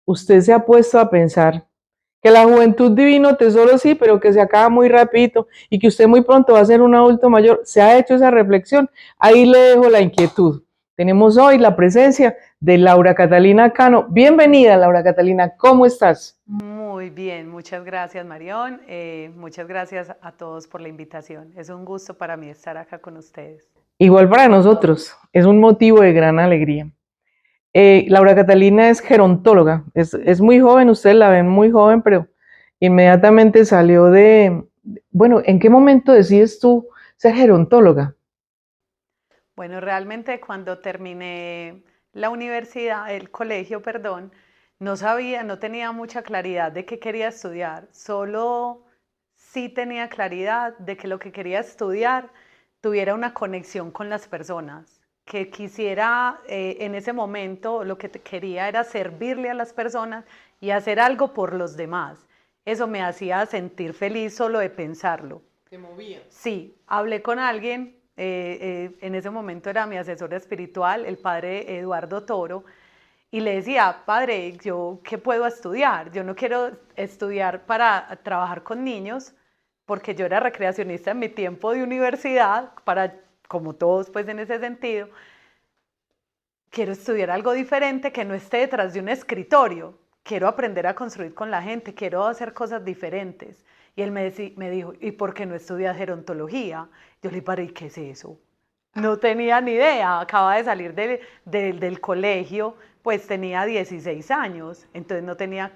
usted se ha puesto a pensar que la juventud divino tesoro sí, pero que se acaba muy rapidito y que usted muy pronto va a ser un adulto mayor? ¿Se ha hecho esa reflexión? Ahí le dejo la inquietud. Tenemos hoy la presencia de Laura Catalina Cano. Bienvenida, Laura Catalina, ¿cómo estás? Muy bien, muchas gracias Marión, muchas gracias a todos por la invitación. Es un gusto para mí estar acá con ustedes. Igual para nosotros, es un motivo de gran alegría. Laura Catalina es gerontóloga, es muy joven, ustedes la ven muy joven, pero inmediatamente salió de, bueno, ¿en qué momento decides tú ser gerontóloga? Bueno, realmente cuando terminé la universidad, el colegio, perdón, no sabía, no tenía mucha claridad de qué quería estudiar, solo sí tenía claridad de que lo que quería estudiar tuviera una conexión con las personas, que quisiera en ese momento lo que quería era servirle a las personas y hacer algo por los demás. Eso me hacía sentir feliz solo de pensarlo. Te movía. Sí, hablé con alguien, en ese momento era mi asesor espiritual, el padre Eduardo Toro, y le decía, padre, ¿yo qué puedo estudiar? Yo no quiero estudiar para trabajar con niños, porque yo era recreacionista en mi tiempo de universidad, para, como todos pues en ese sentido, quiero estudiar algo diferente que no esté detrás de un escritorio, quiero aprender a construir con la gente, quiero hacer cosas diferentes. Y él me dijo, ¿y por qué no estudias gerontología? Yo le dije, ¿y qué es eso? No tenía ni idea, acaba de salir del colegio, pues tenía 16 años, entonces no tenía...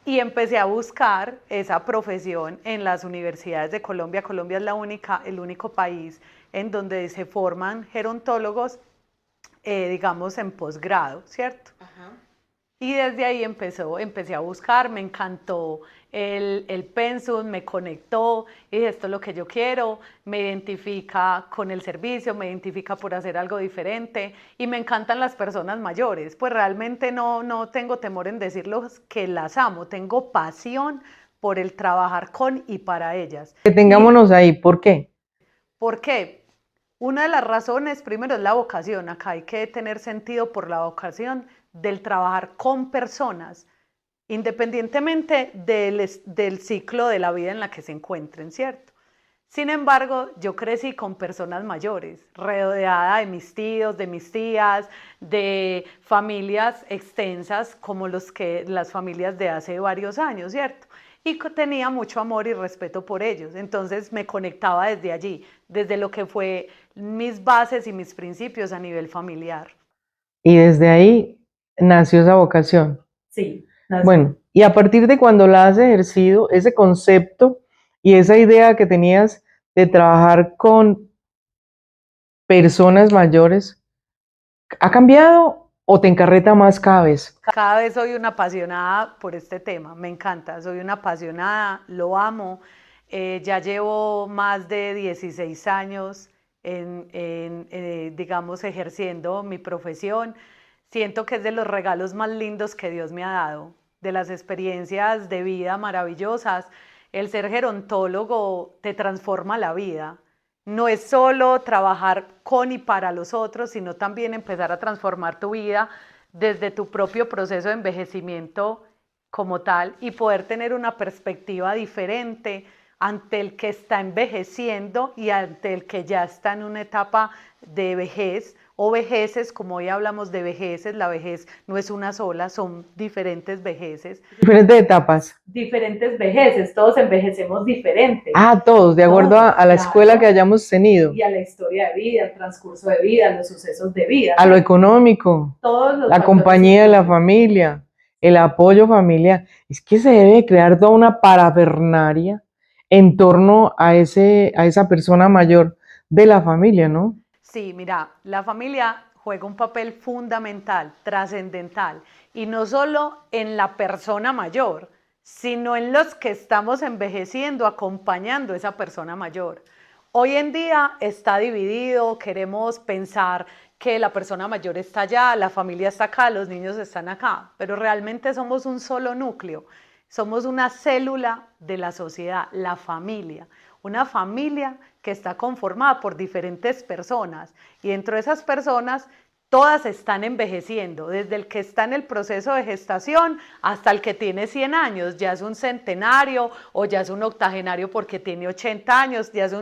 Y empecé a buscar esa profesión en las universidades de Colombia. Colombia es el único país en donde se forman gerontólogos, digamos, en posgrado, ¿cierto? Ajá. Y desde ahí empecé a buscar, me encantó el pensum, me conectó y dije, esto es lo que yo quiero, me identifica con el servicio, me identifica por hacer algo diferente y me encantan las personas mayores, pues realmente no tengo temor en decirlos que las amo, tengo pasión por el trabajar con y para ellas. Detengámonos ahí, ¿por qué? ¿Por qué? Una de las razones, primero, es la vocación. Acá hay que tener sentido por la vocación del trabajar con personas, independientemente del ciclo de la vida en la que se encuentren, ¿cierto? Sin embargo, yo crecí con personas mayores, rodeada de mis tíos, de mis tías, de familias extensas como las familias de hace varios años, ¿cierto? Y tenía mucho amor y respeto por ellos. Entonces me conectaba desde allí, desde lo que fue mis bases y mis principios a nivel familiar. Y desde ahí nació esa vocación. Sí. Bueno, y a partir de cuando la has ejercido, ese concepto y esa idea que tenías de trabajar con personas mayores, ¿ha cambiado o te encarreta más cada vez? Cada vez soy una apasionada por este tema, me encanta, soy una apasionada, lo amo. Ya llevo más de 16 años digamos, ejerciendo mi profesión. Siento que es de los regalos más lindos que Dios me ha dado, de las experiencias de vida maravillosas. El ser gerontólogo te transforma la vida. No es solo trabajar con y para los otros, sino también empezar a transformar tu vida desde tu propio proceso de envejecimiento como tal y poder tener una perspectiva diferente ante el que está envejeciendo y ante el que ya está en una etapa de vejez o vejeces, como hoy hablamos de vejeces, la vejez no es una sola, son diferentes vejeces. Diferentes etapas. Diferentes vejeces, todos envejecemos diferente. Ah, todos, de acuerdo Todos, a la escuela que claro. hayamos tenido, Y a la historia de vida, al transcurso de vida, a los sucesos de vida. a lo económico, Todos los la factores compañía de la influyen. familia, el apoyo familiar. Es que se debe crear toda una parafernaria en torno a esa persona mayor de la familia, ¿no? Sí, mira, la familia juega un papel fundamental, trascendental, y no solo en la persona mayor, sino en los que estamos envejeciendo, acompañando a esa persona mayor. Hoy en día está dividido, queremos pensar que la persona mayor está allá, la familia está acá, los niños están acá, pero realmente somos un solo núcleo, somos una célula de la sociedad, la familia, una familia que está conformada por diferentes personas y dentro de esas personas todas están envejeciendo, desde el que está en el proceso de gestación hasta el que tiene 100 años, ya es un centenario o ya es un octogenario porque tiene 80 años, ya es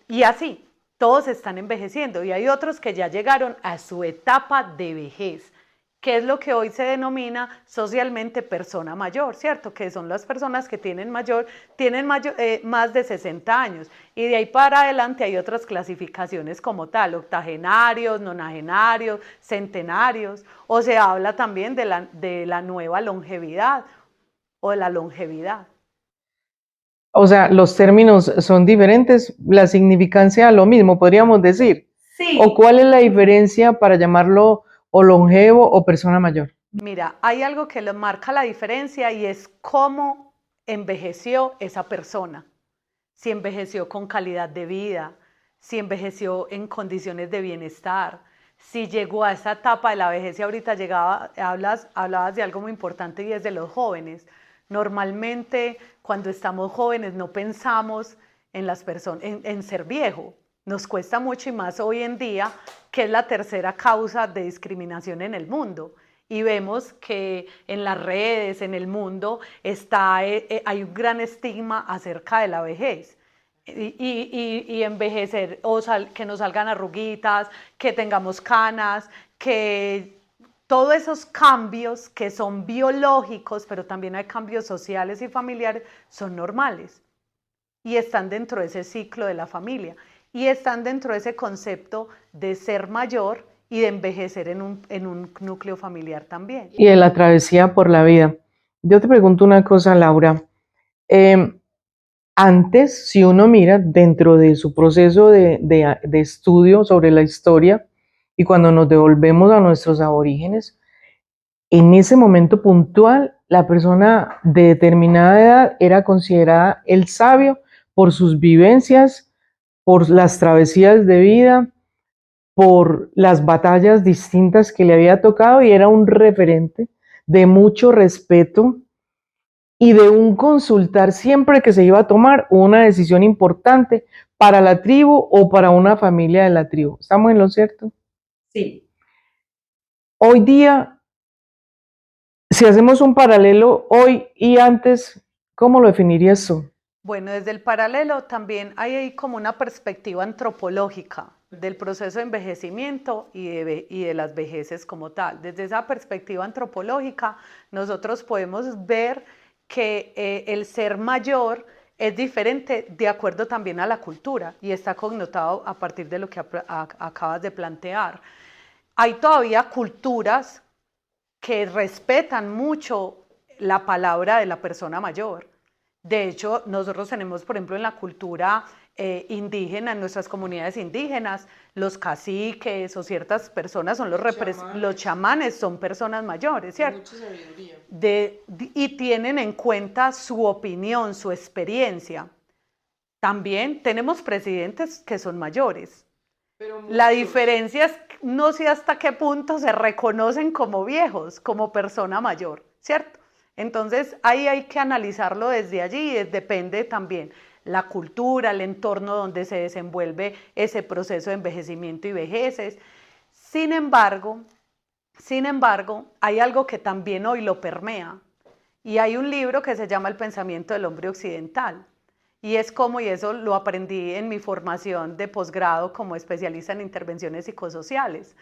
y así, todos están envejeciendo y hay otros que ya llegaron a su etapa de vejez, que es lo que hoy se denomina socialmente persona mayor, ¿cierto? Que son las personas que tienen más de 60 años. Y de ahí para adelante hay otras clasificaciones como tal, octogenarios, nonagenarios, centenarios, o se habla también de la nueva longevidad o de la longevidad. O sea, los términos son diferentes, la significancia lo mismo, podríamos decir. Sí. ¿O cuál es la diferencia para llamarlo o longevo o persona mayor? Mira, hay algo que le marca la diferencia y es cómo envejeció esa persona. Si envejeció con calidad de vida, si envejeció en condiciones de bienestar, si llegó a esa etapa de la vejez y ahorita hablabas de algo muy importante y es de los jóvenes. Normalmente cuando estamos jóvenes no pensamos en las personas, en ser viejo. Nos cuesta mucho y más hoy en día, que es la tercera causa de discriminación en el mundo. Y vemos que en las redes, en el mundo, hay un gran estigma acerca de la vejez. Y envejecer, que nos salgan arruguitas, que tengamos canas, que todos esos cambios que son biológicos, pero también hay cambios sociales y familiares, son normales y están dentro de ese ciclo de la familia y están dentro de ese concepto de ser mayor y de envejecer en un núcleo familiar también. Y de la travesía por la vida. Yo te pregunto una cosa, Laura. Antes, si uno mira dentro de su proceso de estudio sobre la historia y cuando nos devolvemos a nuestros aborígenes, en ese momento puntual, la persona de determinada edad era considerada el sabio por sus vivencias, por las travesías de vida, por las batallas distintas que le había tocado y era un referente de mucho respeto y de un consultar siempre que se iba a tomar una decisión importante para la tribu o para una familia de la tribu. ¿Estamos en lo cierto? Sí. Hoy día, si hacemos un paralelo hoy y antes, ¿cómo lo definirías tú? Bueno, desde el paralelo también hay ahí como una perspectiva antropológica del proceso de envejecimiento y de las vejeces como tal. Desde esa perspectiva antropológica, nosotros podemos ver que el ser mayor es diferente de acuerdo también a la cultura y está connotado a partir de lo que acabas de plantear. Hay todavía culturas que respetan mucho la palabra de la persona mayor. De hecho, nosotros tenemos, por ejemplo, en la cultura indígena, en nuestras comunidades indígenas, los caciques o ciertas personas son los chamanes son personas mayores, ¿cierto? Mucha sabiduría. Y tienen en cuenta su opinión, su experiencia. También tenemos presidentes que son mayores. La diferencia es no sé hasta qué punto se reconocen como viejos, como persona mayor, ¿cierto? Entonces ahí hay que analizarlo desde allí y depende también la cultura, el entorno donde se desenvuelve ese proceso de envejecimiento y vejeces. Sin embargo, hay algo que también hoy lo permea y hay un libro que se llama El pensamiento del hombre occidental. Y es como, y eso lo aprendí en mi formación de posgrado como especialista en intervenciones psicosociales.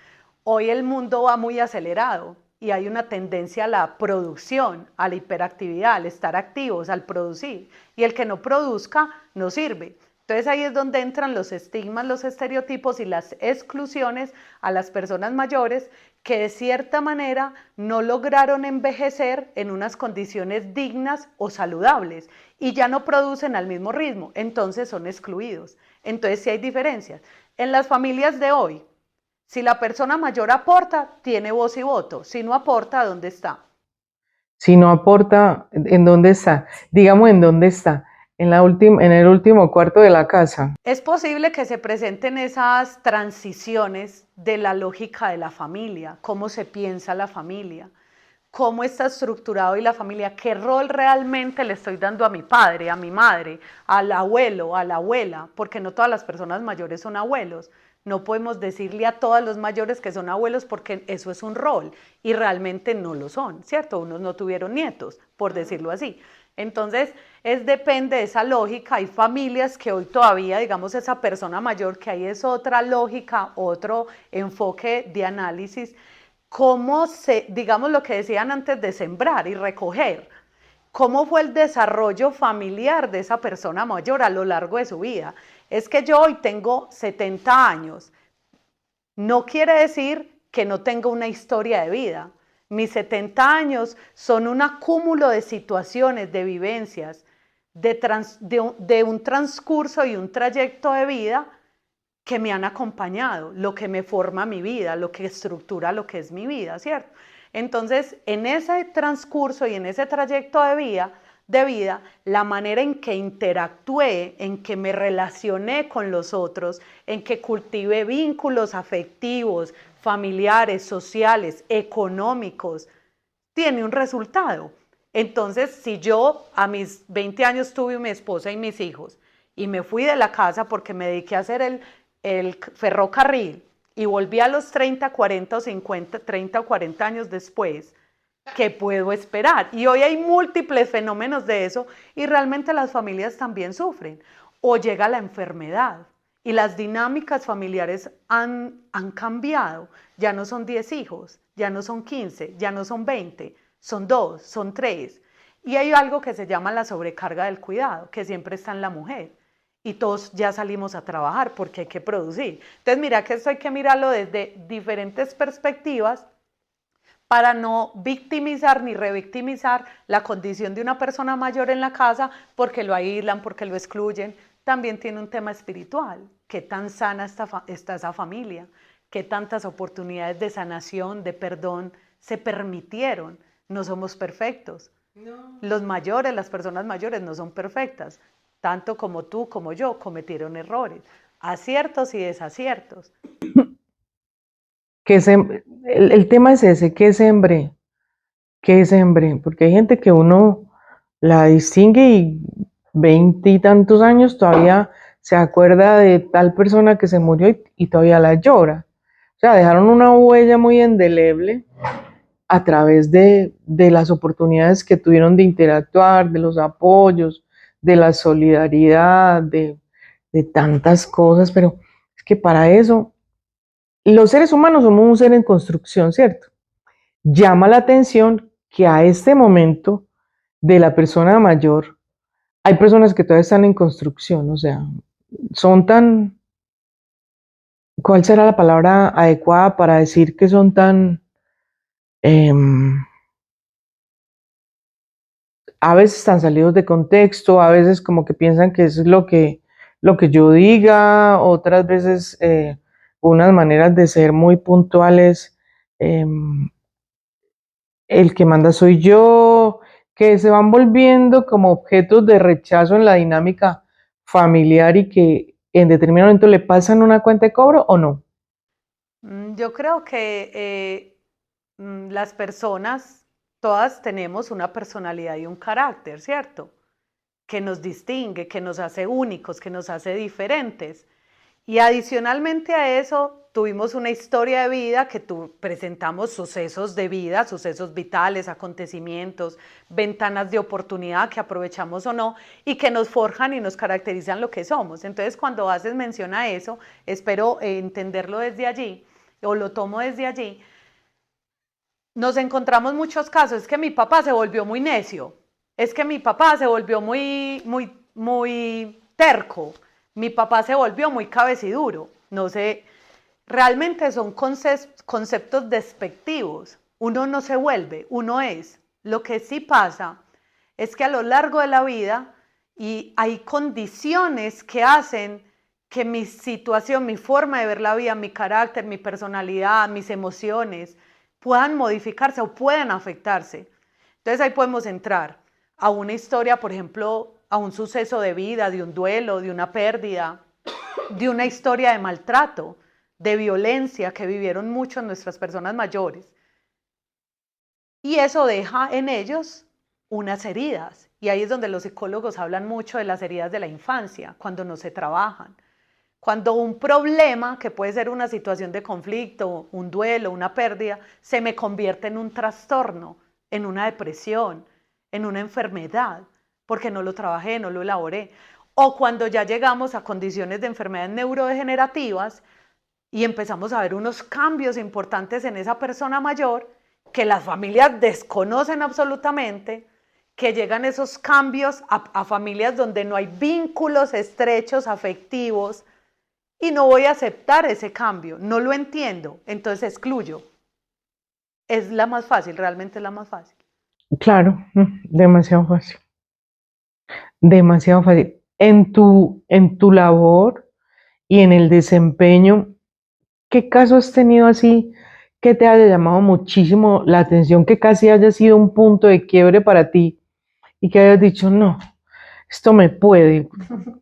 Hoy el mundo va muy acelerado y hay una tendencia a la producción, a la hiperactividad, al estar activos, al producir. Y el que no produzca no sirve. Entonces ahí es donde entran los estigmas, los estereotipos y las exclusiones a las personas mayores que de cierta manera no lograron envejecer en unas condiciones dignas o saludables y ya no producen al mismo ritmo, entonces son excluidos. Entonces sí hay diferencias. En las familias de hoy, si la persona mayor aporta, tiene voz y voto. Si no aporta, ¿dónde está? Si no aporta, ¿en dónde está? Digamos, ¿en dónde está? En el último cuarto de la casa. Es posible que se presenten esas transiciones de la lógica de la familia, cómo se piensa la familia, cómo está estructurado y la familia, qué rol realmente le estoy dando a mi padre, a mi madre, al abuelo, a la abuela, porque no todas las personas mayores son abuelos. No podemos decirle a todos los mayores que son abuelos porque eso es un rol y realmente no lo son, ¿cierto? Unos no tuvieron nietos, por decirlo así. Entonces, depende de esa lógica. Hay familias que hoy todavía, digamos, esa persona mayor, que ahí es otra lógica, otro enfoque de análisis, cómo se, digamos lo que decían antes de sembrar y recoger, cómo fue el desarrollo familiar de esa persona mayor a lo largo de su vida. Es que yo hoy tengo 70 años, no quiere decir que no tenga una historia de vida. Mis 70 años son un acúmulo de situaciones, de vivencias, de un transcurso y un trayecto de vida que me han acompañado, lo que me forma mi vida, lo que estructura lo que es mi vida, ¿cierto? Entonces, en ese transcurso y en ese trayecto de vida, la manera en que interactué, en que me relacioné con los otros, en que cultivé vínculos afectivos, familiares, sociales, económicos, tiene un resultado. Entonces, si yo a mis 20 años tuve mi esposa y mis hijos y me fui de la casa porque me dediqué a hacer el ferrocarril y volví a los 30, 40 o 50, 30 o 40 años después, ¿qué puedo esperar? Y hoy hay múltiples fenómenos de eso y realmente las familias también sufren. O llega la enfermedad y las dinámicas familiares han cambiado. Ya no son 10 hijos, ya no son 15, ya no son 20, son 2, son 3. Y hay algo que se llama la sobrecarga del cuidado, que siempre está en la mujer. Y todos ya salimos a trabajar porque hay que producir. Entonces, mira que esto hay que mirarlo desde diferentes perspectivas para no victimizar ni revictimizar la condición de una persona mayor en la casa porque lo aíslan, porque lo excluyen. También tiene un tema espiritual. ¿Qué tan sana está esa familia? ¿Qué tantas oportunidades de sanación, de perdón se permitieron? No somos perfectos. No. Los mayores, las personas mayores no son perfectas. Tanto como tú como yo cometieron errores, aciertos y desaciertos. El tema es ese, ¿qué sembré? ¿Qué sembré? Porque hay gente que uno la distingue y 20 y tantos años todavía se acuerda de tal persona que se murió y todavía la llora. O sea, dejaron una huella muy indeleble a través de las oportunidades que tuvieron de interactuar, de los apoyos, de la solidaridad, de tantas cosas, pero es que para eso los seres humanos somos un ser en construcción, ¿cierto? Llama la atención que a este momento de la persona mayor hay personas que todavía están en construcción, o sea, son tan, ¿cuál será la palabra adecuada para decir que son tan, a veces están salidos de contexto, a veces como que piensan que es lo que yo diga, otras veces unas maneras de ser muy puntuales, el que manda soy yo, que se van volviendo como objetos de rechazo en la dinámica familiar y que en determinado momento le pasan una cuenta de cobro o no. Yo creo que las personas, todas tenemos una personalidad y un carácter, ¿cierto? Que nos distingue, que nos hace únicos, que nos hace diferentes. Y adicionalmente a eso, tuvimos una historia de vida que presentamos sucesos de vida, sucesos vitales, acontecimientos, ventanas de oportunidad que aprovechamos o no y que nos forjan y nos caracterizan lo que somos. Entonces, cuando haces mención a eso, espero entenderlo desde allí o lo tomo desde allí. Nos encontramos muchos casos, es que mi papá se volvió muy necio, es que mi papá se volvió muy terco, mi papá se volvió muy cabeciduro, no sé, realmente son conceptos despectivos, uno no se vuelve, uno es. Lo que sí pasa es que a lo largo de la vida y hay condiciones que hacen que mi situación, mi forma de ver la vida, mi carácter, mi personalidad, mis emociones, puedan modificarse o puedan afectarse. Entonces ahí podemos entrar a una historia, por ejemplo, a un suceso de vida, de un duelo, de una pérdida, de una historia de maltrato, de violencia que vivieron mucho nuestras personas mayores. Y eso deja en ellos unas heridas. Y ahí es donde los psicólogos hablan mucho de las heridas de la infancia, cuando no se trabajan. Cuando un problema, que puede ser una situación de conflicto, un duelo, una pérdida, se me convierte en un trastorno, en una depresión, en una enfermedad, porque no lo trabajé, no lo elaboré. O cuando ya llegamos a condiciones de enfermedades neurodegenerativas y empezamos a ver unos cambios importantes en esa persona mayor que las familias desconocen absolutamente, que llegan esos cambios a familias donde no hay vínculos estrechos, afectivos, y no voy a aceptar ese cambio, no lo entiendo, entonces excluyo. Es la más fácil, realmente es la más fácil. Claro, demasiado fácil, demasiado fácil. En tu labor y en el desempeño, ¿qué caso has tenido así que te haya llamado muchísimo la atención, que casi haya sido un punto de quiebre para ti y que hayas dicho, no, esto me puede,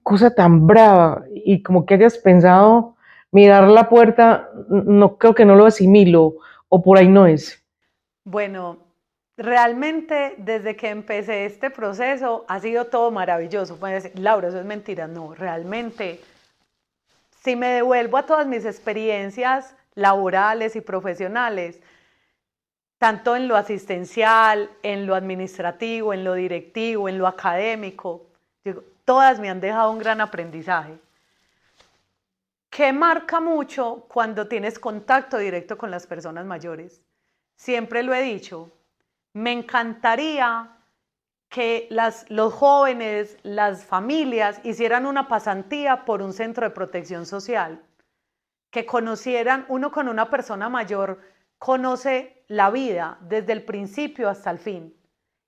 cosa tan brava, y como que hayas pensado mirar la puerta, no creo que no lo asimilo, o por ahí no es? Bueno, realmente desde que empecé este proceso ha sido todo maravilloso. Pueden decir, Laura, eso es mentira. No, realmente, si me devuelvo a todas mis experiencias laborales y profesionales, tanto en lo asistencial, en lo administrativo, en lo directivo, en lo académico, digo, todas me han dejado un gran aprendizaje que marca mucho cuando tienes contacto directo con las personas mayores. Siempre lo he dicho, me encantaría que los jóvenes, las familias hicieran una pasantía por un centro de protección social, que conocieran, uno con una persona mayor conoce la vida desde el principio hasta el fin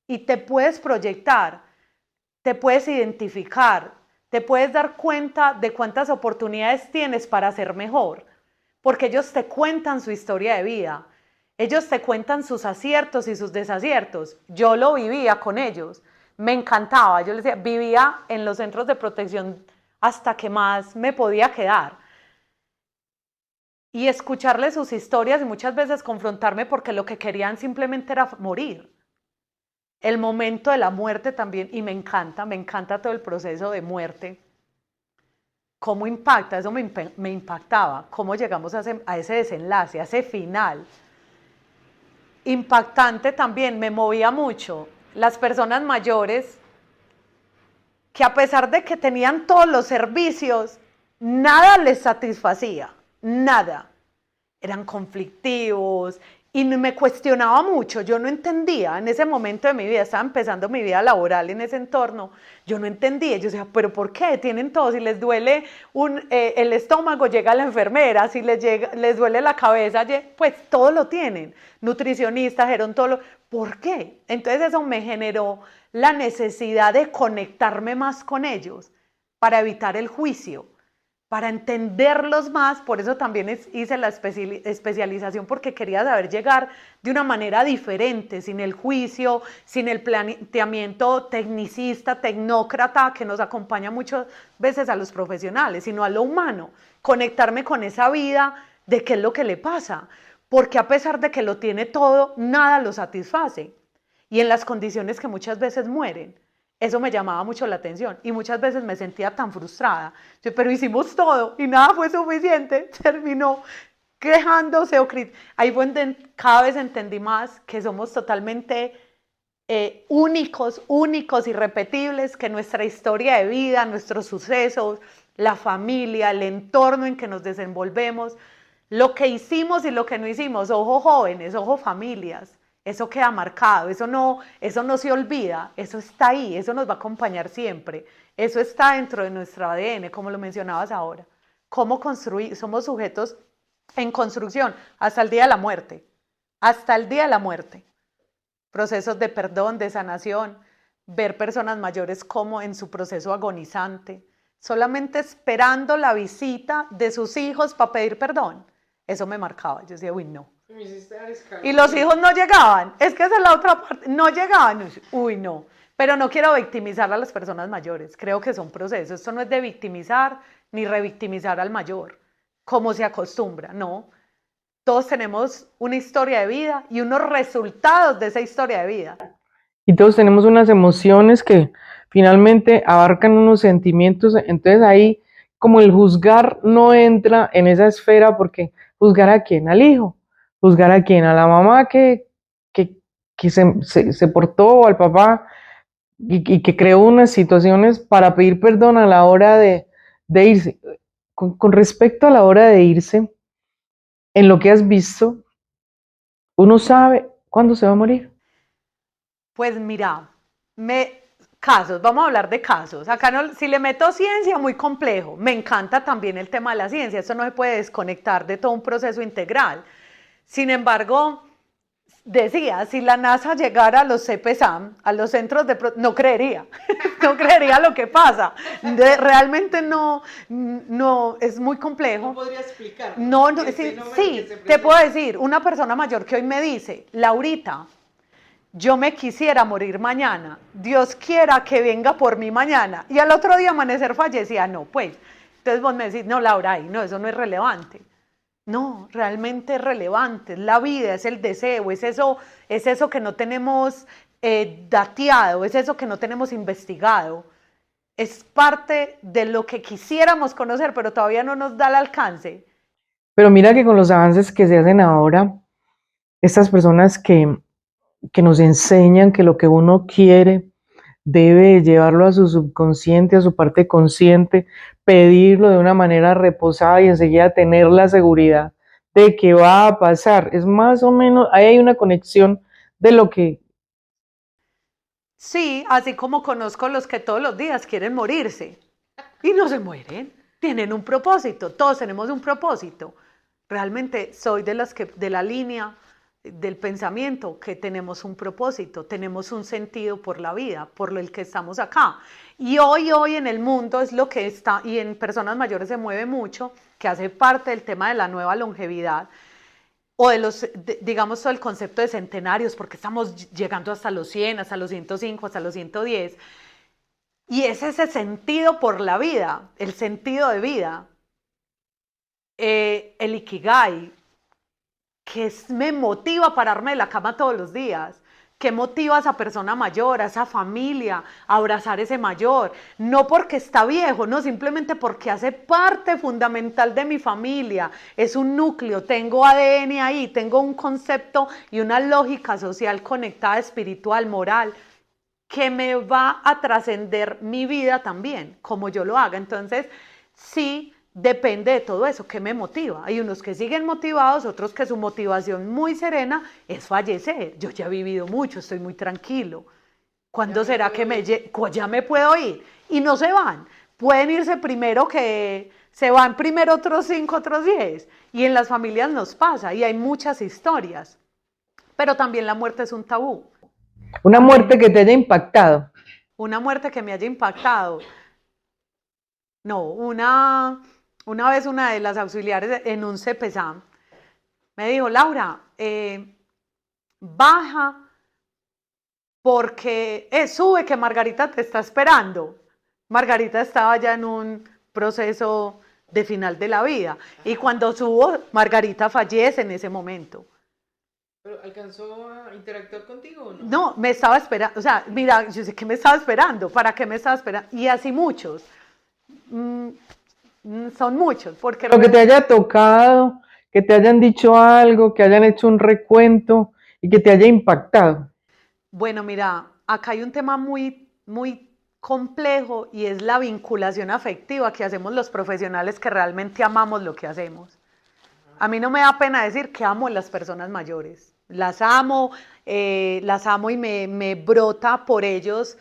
y te puedes proyectar, te puedes identificar, te puedes dar cuenta de cuántas oportunidades tienes para ser mejor, porque ellos te cuentan su historia de vida, ellos te cuentan sus aciertos y sus desaciertos. Yo lo vivía con ellos, me encantaba, yo les decía, vivía en los centros de protección hasta que más me podía quedar. Y escucharles sus historias y muchas veces confrontarme porque lo que querían simplemente era morir. El momento de la muerte también, y me encanta todo el proceso de muerte. ¿Cómo impacta? Eso me impactaba. ¿Cómo llegamos a ese desenlace, a ese final? Impactante también, me movía mucho. Las personas mayores que a pesar de que tenían todos los servicios, nada les satisfacía, nada. Eran conflictivos y me cuestionaba mucho, yo no entendía en ese momento de mi vida, estaba empezando mi vida laboral en ese entorno, yo no entendía, yo decía, pero ¿por qué? Tienen todo, si les duele el estómago, llega la enfermera, si les duele la cabeza, pues todo lo tienen, nutricionista, gerontólogo, ¿por qué? Entonces eso me generó la necesidad de conectarme más con ellos para evitar el juicio, para entenderlos más, por eso también hice la especialización, porque quería saber llegar de una manera diferente, sin el juicio, sin el planteamiento tecnicista, tecnócrata, que nos acompaña muchas veces a los profesionales, sino a lo humano, conectarme con esa vida de qué es lo que le pasa, porque a pesar de que lo tiene todo, nada lo satisface, y en las condiciones que muchas veces mueren. Eso me llamaba mucho la atención y muchas veces me sentía tan frustrada. Yo, pero hicimos todo y nada fue suficiente. Terminó quejándose o ahí fue cada vez entendí más que somos totalmente únicos, únicos, irrepetibles, que nuestra historia de vida, nuestros sucesos, la familia, el entorno en que nos desenvolvemos, lo que hicimos y lo que no hicimos, ojo jóvenes, ojo familias, eso queda marcado, eso no se olvida, eso está ahí, eso nos va a acompañar siempre, eso está dentro de nuestro ADN, como lo mencionabas ahora. ¿Cómo construir? Somos sujetos en construcción hasta el día de la muerte, hasta el día de la muerte. Procesos de perdón, de sanación, ver personas mayores como en su proceso agonizante, solamente esperando la visita de sus hijos para pedir perdón. Eso me marcaba, yo decía, uy, no. Y los hijos no llegaban, es que esa es la otra parte, no llegaban, uy, no. Pero no quiero victimizar a las personas mayores, creo que son procesos, esto no es de victimizar ni revictimizar al mayor, como se acostumbra, no. Todos tenemos una historia de vida y unos resultados de esa historia de vida. Y todos tenemos unas emociones que finalmente abarcan unos sentimientos, entonces ahí como el juzgar no entra en esa esfera, porque juzgar a quién, al hijo, juzgar a quién, a la mamá que, que se portó, o al papá, y que creó unas situaciones para pedir perdón a la hora de irse. Con respecto a la hora de irse, en lo que has visto, uno sabe cuándo se va a morir. Pues mira, casos, vamos a hablar de casos. Acá no, si le meto ciencia, muy complejo. Me encanta también el tema de la ciencia. Esto no se puede desconectar de todo un proceso integral. Sin embargo, decía, si la NASA llegara a los CPSAM, a los centros de... no creería, no creería lo que pasa. Realmente no, no, es muy complejo. No podría explicar. No, no sí, sí te puedo decir, una persona mayor que hoy me dice, Laurita, yo me quisiera morir mañana, Dios quiera que venga por mí mañana, y al otro día amanecer fallecía, no, pues, entonces vos me decís, no, Laura, no, eso no es relevante. No, realmente es relevante, es la vida, es el deseo, es eso que no tenemos dateado, es eso que no tenemos investigado, es parte de lo que quisiéramos conocer, pero todavía no nos da el alcance. Pero mira que con los avances que se hacen ahora, estas personas que nos enseñan que lo que uno quiere debe llevarlo a su subconsciente, a su parte consciente, pedirlo de una manera reposada y enseguida tener la seguridad de que va a pasar. Es más o menos, ahí hay una conexión de lo que... Sí, así como conozco los que todos los días quieren morirse y no se mueren, tienen un propósito, todos tenemos un propósito. Realmente soy de las que, de la línea del pensamiento que tenemos un propósito, tenemos un sentido por la vida, por el que estamos acá. Y hoy en el mundo es lo que está, y en personas mayores se mueve mucho, que hace parte del tema de la nueva longevidad, o de los, digamos, todo el concepto de centenarios, porque estamos llegando hasta los 100, hasta los 105, hasta los 110. Y es ese sentido por la vida, el sentido de vida, el ikigai, que me motiva a pararme de la cama todos los días, que motiva a esa persona mayor, a esa familia, a abrazar a ese mayor, no porque está viejo, no, simplemente porque hace parte fundamental de mi familia, es un núcleo, tengo ADN ahí, tengo un concepto y una lógica social conectada, espiritual, moral, que me va a trascender mi vida también, como yo lo haga. Entonces, sí, depende de todo eso, ¿qué me motiva? Hay unos que siguen motivados, otros que su motivación muy serena es fallecer. Yo ya he vivido mucho, estoy muy tranquilo. ¿Cuándo será que ya me puedo ir? Y no se van. Pueden irse primero que se van primero otros 5, otros 10. Y en las familias nos pasa y hay muchas historias. Pero también la muerte es un tabú. Una muerte que te haya impactado. Una muerte que me haya impactado. No, una vez una de las auxiliares en un CPSAM me dijo, Laura, baja porque sube que Margarita te está esperando. Margarita estaba ya en un proceso de final de la vida y cuando subo, Margarita fallece en ese momento. ¿Pero alcanzó a interactuar contigo o no? No, me estaba esperando, o sea, mira, yo sé que me estaba esperando, ¿para qué me estaba esperando? Y así muchos. Son muchos, porque... Lo que te haya tocado, que te hayan dicho algo, que hayan hecho un recuento y que te haya impactado. Bueno, mira, acá hay un tema muy complejo y es la vinculación afectiva que hacemos los profesionales que realmente amamos lo que hacemos. A mí no me da pena decir que amo a las personas mayores. Las amo y me brota por ellos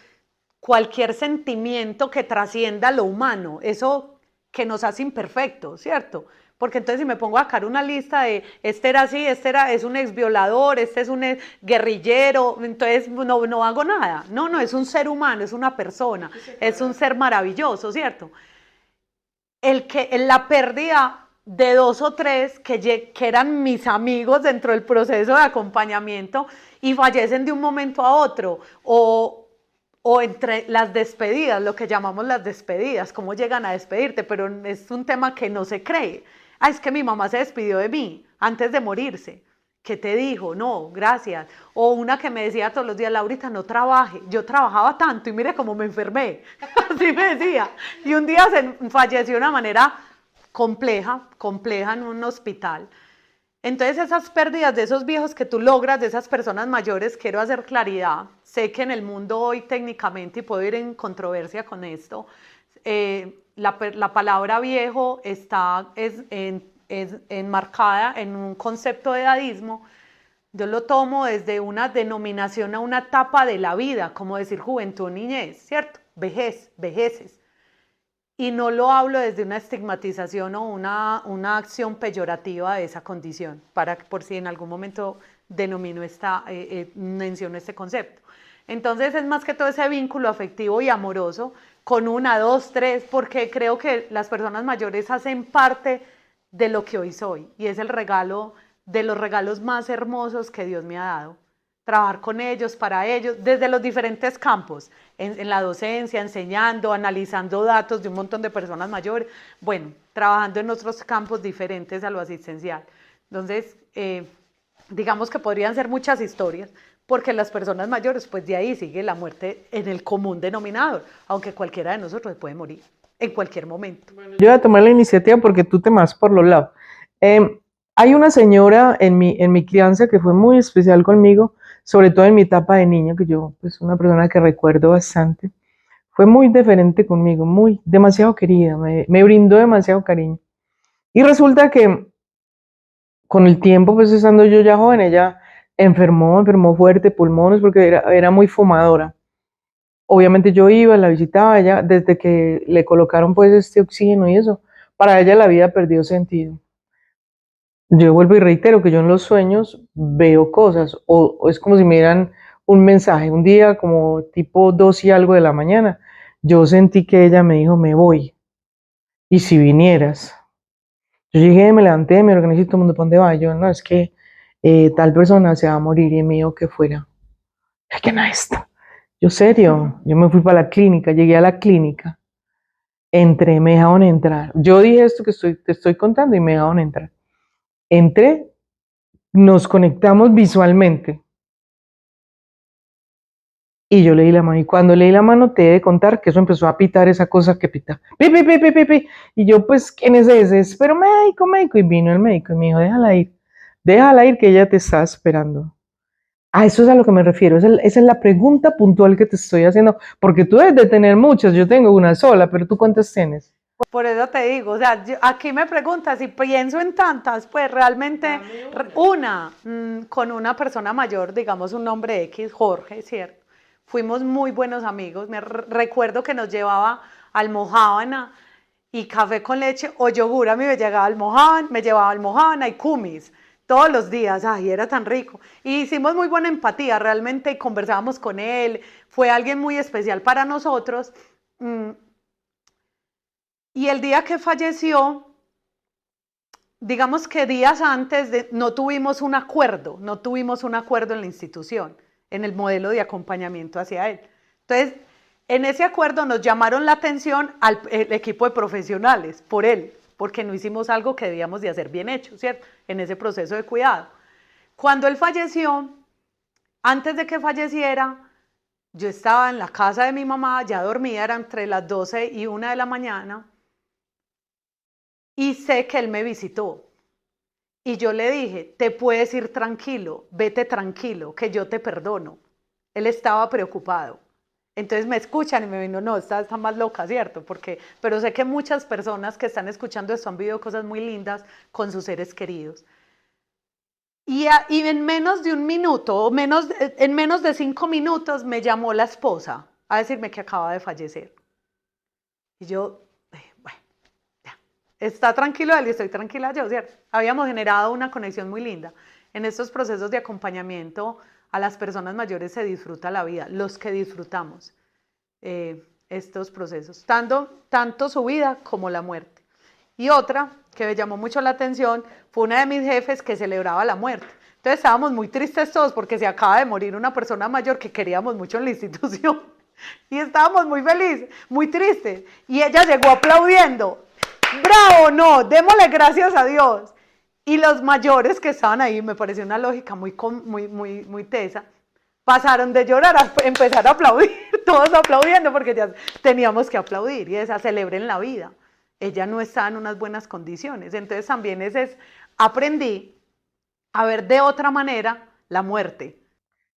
cualquier sentimiento que trascienda lo humano, eso que nos hace imperfectos, ¿cierto? Porque entonces si me pongo a sacar una lista de este era así, es un ex violador, este es un guerrillero, entonces no hago nada. No, es un ser humano, es una persona, es un ser maravilloso, ¿cierto? La pérdida de 2 o 3 que eran mis amigos dentro del proceso de acompañamiento y fallecen de un momento a otro, o entre las despedidas, lo que llamamos las despedidas, cómo llegan a despedirte, pero es un tema que no se cree. Es que mi mamá se despidió de mí antes de morirse. ¿Qué te dijo? No, gracias. O una que me decía todos los días, Laurita, no trabaje. Yo trabajaba tanto y mire cómo me enfermé. Así me decía. Y un día falleció de una manera compleja en un hospital. Entonces esas pérdidas de esos viejos que tú logras, de esas personas mayores, quiero hacer claridad. Sé que en el mundo hoy técnicamente, y puedo ir en controversia con esto, la palabra viejo es enmarcada en un concepto de edadismo. Yo lo tomo desde una denominación a una etapa de la vida, como decir juventud o niñez, ¿cierto? Vejeces. Y no lo hablo desde una estigmatización o una acción peyorativa de esa condición, por si en algún momento menciono este concepto. Entonces es más que todo ese vínculo afectivo y amoroso con una, dos, tres, porque creo que las personas mayores hacen parte de lo que hoy soy y es el regalo de los regalos más hermosos que Dios me ha dado. Trabajar con ellos, para ellos, desde los diferentes campos, en la docencia, enseñando, analizando datos de un montón de personas mayores, bueno, trabajando en otros campos diferentes a lo asistencial. Entonces, digamos que podrían ser muchas historias, porque las personas mayores, pues de ahí sigue la muerte en el común denominador, aunque cualquiera de nosotros puede morir en cualquier momento. Yo voy a tomar la iniciativa porque tú te vas por los lados. Hay una señora en mi crianza que fue muy especial conmigo, sobre todo en mi etapa de niño, que yo, pues una persona que recuerdo bastante, fue muy diferente conmigo, demasiado querida, me brindó demasiado cariño. Y resulta que con el tiempo, pues estando yo ya joven, ella enfermó fuerte, pulmones, porque era muy fumadora. Obviamente yo iba, la visitaba, ella, desde que le colocaron pues este oxígeno y eso, para ella la vida perdió sentido. Yo vuelvo y reitero que yo en los sueños veo cosas, o es como si me dieran un mensaje, un día como tipo 2 y algo de la mañana, yo sentí que ella me dijo, me voy, y si vinieras. Yo llegué, me levanté, me organizé, todo el mundo, ¿para dónde va? Yo, no, es que tal persona se va a morir y me dijo que fuera. ¿Quién es esto? Yo, serio, yo me fui para la clínica, llegué a la clínica, entré, me dejaron entrar. Yo dije esto que te estoy contando y me dejaron entrar. Entré, nos conectamos visualmente y yo leí la mano. Y cuando leí la mano, te he de contar que eso empezó a pitar esa cosa que pita. Pi, pi, pi, pi, pi, pi. Y yo, pues, ¿quién es ese? Pero médico, médico. Y vino el médico y me dijo, déjala ir que ella te está esperando. A eso es a lo que me refiero, esa es la pregunta puntual que te estoy haciendo, porque tú debes de tener muchas, yo tengo una sola, pero tú ¿cuántas tienes? Por eso te digo, o sea, aquí me preguntas si pienso en tantas, pues realmente con una persona mayor, digamos un nombre X, Jorge, ¿cierto? Fuimos muy buenos amigos, recuerdo que nos llevaba almojábana y café con leche o yogur, a mí me llegaba me llevaba almojábana y kumis todos los días, ay, era tan rico. Y hicimos muy buena empatía, realmente conversábamos con él, fue alguien muy especial para nosotros. Y el día que falleció, digamos que días antes no tuvimos un acuerdo en la institución, en el modelo de acompañamiento hacia él. Entonces, en ese acuerdo nos llamaron la atención al equipo de profesionales por él, porque no hicimos algo que debíamos de hacer bien hecho, ¿cierto? En ese proceso de cuidado. Cuando él falleció, antes de que falleciera, yo estaba en la casa de mi mamá, ya dormía, era entre las 12 y 1 de la mañana, y sé que él me visitó. Y yo le dije, te puedes ir tranquilo, vete tranquilo, que yo te perdono. Él estaba preocupado. Entonces me escuchan y me vino, no, está más loca, ¿cierto? Pero sé que muchas personas que están escuchando esto han vivido cosas muy lindas con sus seres queridos. Y en menos de un minuto, en menos de 5 minutos, me llamó la esposa a decirme que acaba de fallecer. Y yo, bueno, ya, está tranquilo él y estoy tranquila yo, ¿cierto? Habíamos generado una conexión muy linda. En estos procesos de acompañamiento a las personas mayores se disfruta la vida, los que disfrutamos estos procesos, tanto su vida como la muerte. Y otra que me llamó mucho la atención fue una de mis jefes que celebraba la muerte. Entonces estábamos muy tristes todos porque se acaba de morir una persona mayor que queríamos mucho en la institución. Y estábamos muy felices, muy tristes. Y ella llegó aplaudiendo. ¡Bravo! No, démosle gracias a Dios. Y los mayores que estaban ahí, me pareció una lógica muy tesa, pasaron de llorar a empezar a aplaudir, todos aplaudiendo porque ya teníamos que aplaudir y esa celebren la vida. Ella no está en unas buenas condiciones. Entonces también aprendí a ver de otra manera la muerte.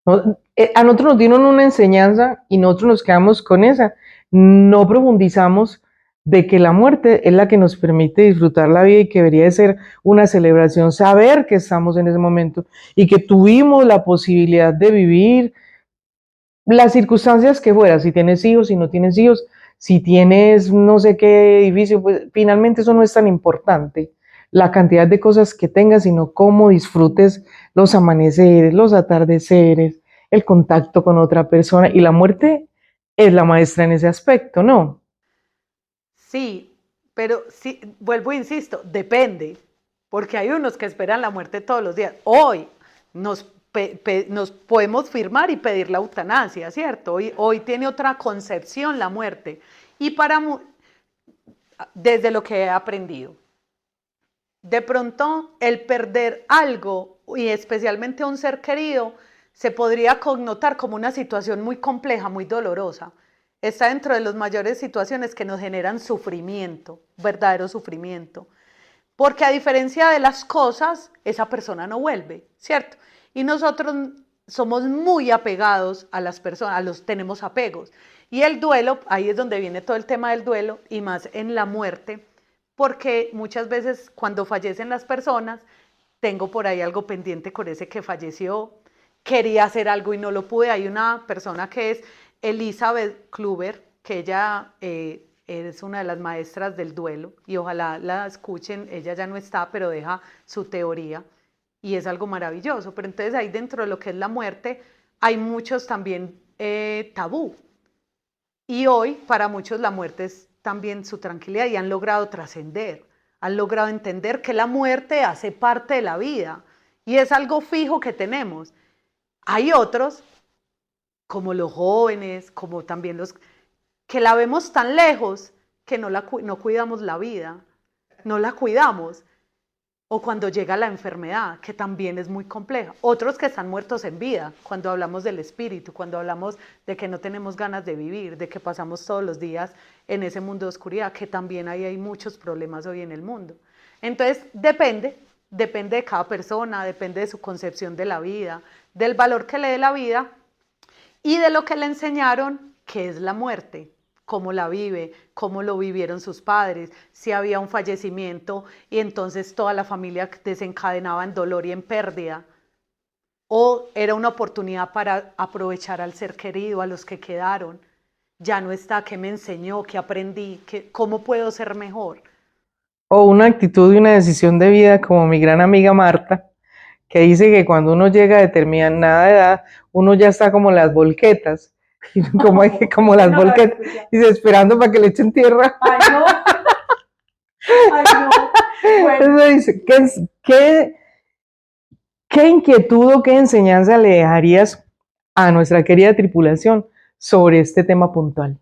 A nosotros nos dieron una enseñanza y nosotros nos quedamos con esa. No profundizamos de que la muerte es la que nos permite disfrutar la vida y que debería de ser una celebración, saber que estamos en ese momento y que tuvimos la posibilidad de vivir las circunstancias que fuera, si tienes hijos, si no tienes hijos, si tienes no sé qué edificio, pues finalmente eso no es tan importante, la cantidad de cosas que tengas, sino cómo disfrutes los amaneceres, los atardeceres, el contacto con otra persona, y la muerte es la maestra en ese aspecto, ¿no? Sí, pero sí, vuelvo e insisto, depende, porque hay unos que esperan la muerte todos los días. Hoy nos podemos firmar y pedir la eutanasia, ¿cierto? Hoy tiene otra concepción la muerte. Y desde lo que he aprendido, de pronto el perder algo, y especialmente a un ser querido, se podría connotar como una situación muy compleja, muy dolorosa. Está dentro de las mayores situaciones que nos generan sufrimiento, verdadero sufrimiento. Porque a diferencia de las cosas, esa persona no vuelve, ¿cierto? Y nosotros somos muy apegados a las personas, tenemos apegos. Y el duelo, ahí es donde viene todo el tema del duelo, y más en la muerte, porque muchas veces cuando fallecen las personas, tengo por ahí algo pendiente con ese que falleció, quería hacer algo y no lo pude. Hay una persona que es Elizabeth Kluber, que ella es una de las maestras del duelo y ojalá la escuchen, ella ya no está, pero deja su teoría y es algo maravilloso. Pero entonces ahí dentro de lo que es la muerte hay muchos también tabú. Y hoy para muchos la muerte es también su tranquilidad y han logrado trascender, han logrado entender que la muerte hace parte de la vida y es algo fijo que tenemos. Hay otros, como los jóvenes, como también los que la vemos tan lejos que no cuidamos la vida, no la cuidamos. O cuando llega la enfermedad, que también es muy compleja. Otros que están muertos en vida, cuando hablamos del espíritu, cuando hablamos de que no tenemos ganas de vivir, de que pasamos todos los días en ese mundo de oscuridad, que también hay muchos problemas hoy en el mundo. Entonces, depende de cada persona, depende de su concepción de la vida, del valor que le dé la vida y de lo que le enseñaron que es la muerte, cómo la vive, cómo lo vivieron sus padres, si había un fallecimiento y entonces toda la familia desencadenaba en dolor y en pérdida, o era una oportunidad para aprovechar al ser querido, a los que quedaron. Ya no está, ¿qué me enseñó? ¿Qué aprendí? ¿Cómo puedo ser mejor? O una actitud y una decisión de vida como mi gran amiga Marta, que dice que cuando uno llega a determinada edad, uno ya está como las volquetas, como las volquetas, dice, esperando para que le echen tierra. Ay, no. Ay, no. Bueno. Eso dice, ¿qué inquietud o qué enseñanza le dejarías a nuestra querida tripulación sobre este tema puntual?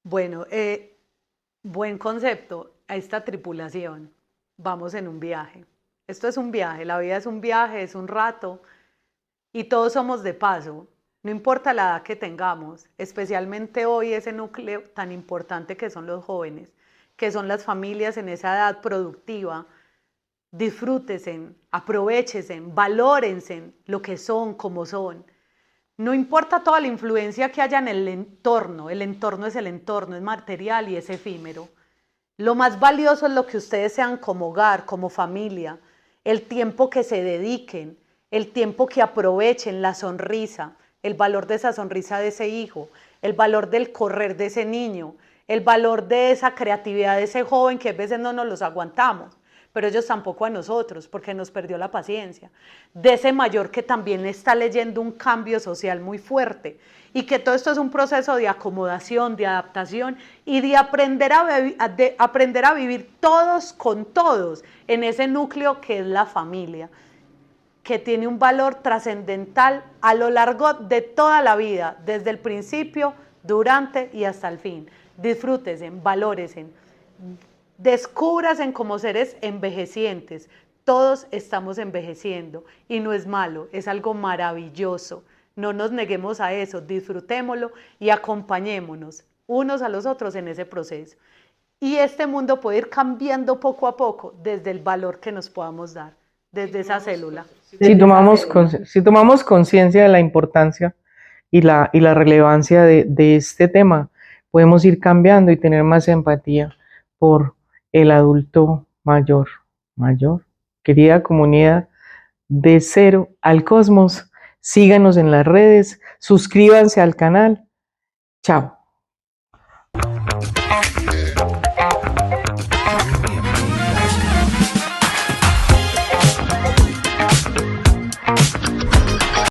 Bueno, buen concepto a esta tripulación. Vamos en un viaje. Esto es un viaje, la vida es un viaje, es un rato y todos somos de paso. No importa la edad que tengamos, especialmente hoy ese núcleo tan importante que son los jóvenes, que son las familias en esa edad productiva. Disfrútense, aprovechense, valórense lo que son, como son. No importa toda la influencia que haya en el entorno es el entorno, es material y es efímero. Lo más valioso es lo que ustedes sean como hogar, como familia, el tiempo que se dediquen, el tiempo que aprovechen, la sonrisa, el valor de esa sonrisa de ese hijo, el valor del correr de ese niño, el valor de esa creatividad de ese joven que a veces no nos los aguantamos, pero ellos tampoco a nosotros, porque nos perdió la paciencia, de ese mayor que también está leyendo un cambio social muy fuerte y que todo esto es un proceso de acomodación, de adaptación y de aprender a vivir todos con todos en ese núcleo que es la familia, que tiene un valor trascendental a lo largo de toda la vida, desde el principio, durante y hasta el fin. Disfrútense, valórense, Descúbrasen como seres envejecientes. Todos estamos envejeciendo y no es malo, es algo maravilloso. No nos neguemos a eso, disfrutémoslo y acompañémonos unos a los otros en ese proceso. Y este mundo puede ir cambiando poco a poco desde el valor que nos podamos dar, desde esa célula. Si tomamos conciencia de la importancia y la relevancia de este tema, podemos ir cambiando y tener más empatía por el adulto mayor. Mayor. Querida comunidad de Cero al Cosmos, síganos en las redes, suscríbanse al canal. Chao.